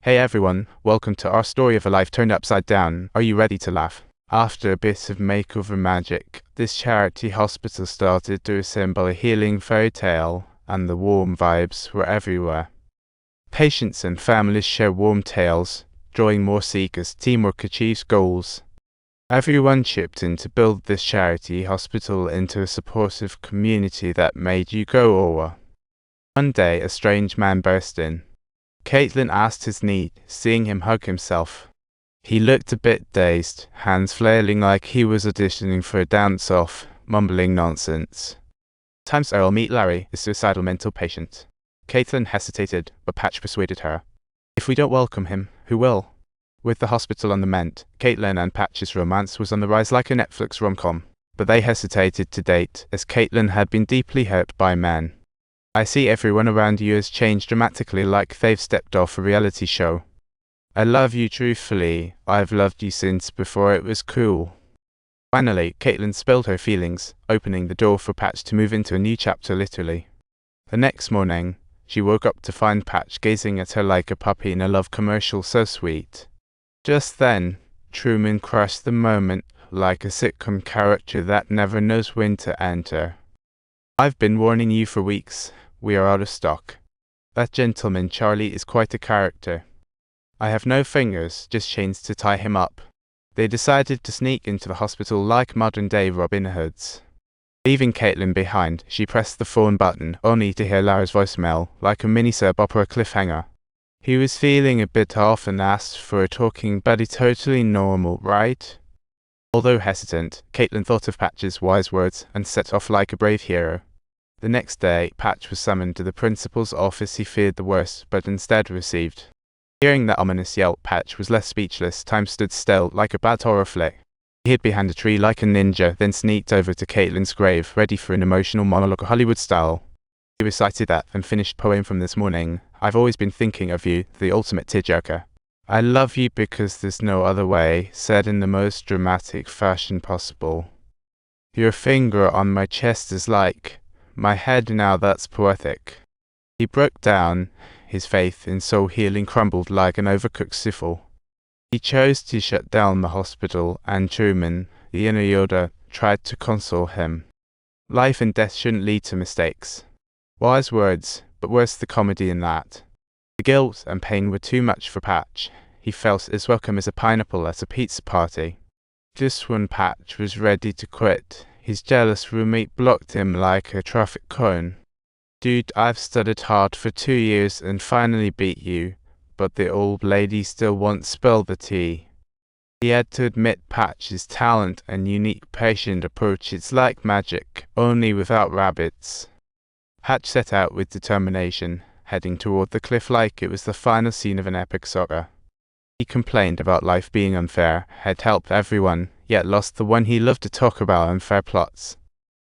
Hey everyone, welcome to our story of a life turned upside down. Are you ready to laugh? After a bit of makeover magic, this charity hospital started to assemble a healing fairy tale, and the warm vibes were everywhere. Patients and families share warm tales, drawing more seekers. Teamwork achieves goals. Everyone chipped in to build this charity hospital into a supportive community that made you go over. One day, a strange man burst in. Caitlin asked his need, seeing him hug himself. He looked a bit dazed, hands flailing like he was auditioning for a dance-off, mumbling nonsense. "Times Earl, meet Larry, a suicidal mental patient." Caitlin hesitated, but Patch persuaded her. "If we don't welcome him, who will?" With the hospital on the mend, Caitlin and Patch's romance was on the rise like a Netflix rom-com, but they hesitated to date, as Caitlin had been deeply hurt by men. "I see everyone around you has changed dramatically, like they've stepped off a reality show. I love you truthfully. I've loved you since before it was cool." Finally, Caitlin spilled her feelings, opening the door for Patch to move into a new chapter literally. The next morning, she woke up to find Patch gazing at her like a puppy in a love commercial so sweet. Just then, Truman crushed the moment like a sitcom character that never knows when to enter. "I've been warning you for weeks. We are out of stock. That gentleman Charlie is quite a character. I have no fingers, just chains to tie him up." They decided to sneak into the hospital like modern-day Robin Hoods. Leaving Caitlin behind, she pressed the phone button, only to hear Lara's voicemail, like a mini-soap opera cliffhanger. He was feeling a bit off and asked for a talking buddy. Totally normal, right? Although hesitant, Caitlin thought of Patch's wise words and set off like a brave hero. The next day, Patch was summoned to the principal's office. He feared the worst, but instead received. Hearing that ominous yelp, Patch was left speechless. Time stood still, like a bad horror flick. He hid behind a tree like a ninja, then sneaked over to Caitlin's grave, ready for an emotional monologue Hollywood style. He recited that unfinished poem from this morning. "I've always been thinking of you, the ultimate tearjerker. I love you because there's no other way," said in the most dramatic fashion possible. "Your finger on my chest is like my head now. That's poetic." He broke down. His faith in soul healing crumbled like an overcooked souffle. He chose to shut down the hospital, and Truman, the inner Yoda, tried to console him. Life and death shouldn't lead to mistakes. Wise words, but where's the comedy in that? The guilt and pain were too much for Patch. He felt as welcome as a pineapple at a pizza party. Just when Patch was ready to quit, his jealous roommate blocked him like a traffic cone. "Dude, I've studied hard for 2 years and finally beat you, but the old lady still won't spill the tea." He had to admit Patch's talent and unique patient approach. It's like magic, only without rabbits. Patch set out with determination, heading toward the cliff like it was the final scene of an epic saga. He complained about life being unfair, had helped everyone, yet lost the one he loved to talk about unfair plots.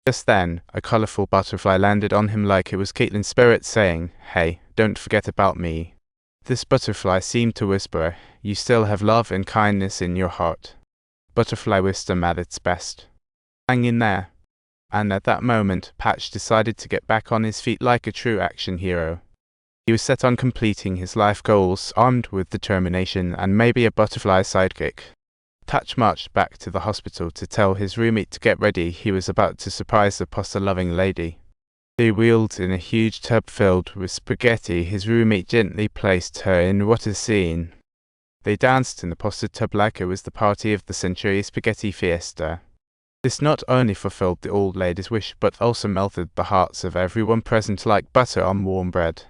Just then, a colorful butterfly landed on him like it was Caitlin's spirit saying, "Hey, don't forget about me." This butterfly seemed to whisper, "You still have love and kindness in your heart." Butterfly wisdom at its best. Hang in there. And at that moment, Patch decided to get back on his feet like a true action hero. He was set on completing his life goals, armed with determination and maybe a butterfly sidekick. Patch marched back to the hospital to tell his roommate to get ready. He was about to surprise the pasta-loving lady. They wheeled in a huge tub filled with spaghetti. His roommate gently placed her in. What a scene. They danced in the pasta tub like it was the party of the century, spaghetti fiesta. This not only fulfilled the old lady's wish, but also melted the hearts of everyone present like butter on warm bread.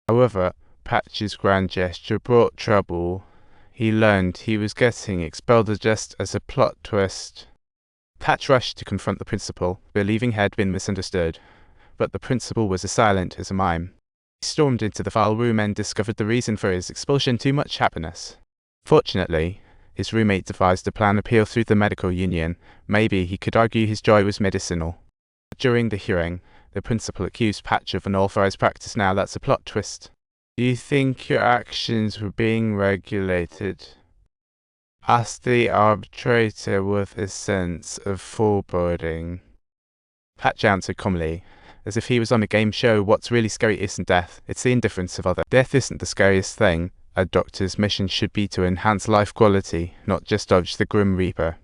However, Patch's grand gesture brought trouble. He learned he was getting expelled just as a plot twist. Patch rushed to confront the principal, believing he had been misunderstood. But the principal was as silent as a mime. He stormed into the file room and discovered the reason for his expulsion: too much happiness. Fortunately, his roommate devised a plan: appeal through the medical union. Maybe he could argue his joy was medicinal. During the hearing, the principal accused Patch of unauthorized practice. Now that's a plot twist. "Do you think your actions were being regulated?" asked the arbitrator with a sense of foreboding. Patch answered calmly, as if he was on a game show. "What's really scary isn't death, it's the indifference of others. Death isn't the scariest thing. A doctor's mission should be to enhance life quality, not just dodge the Grim Reaper.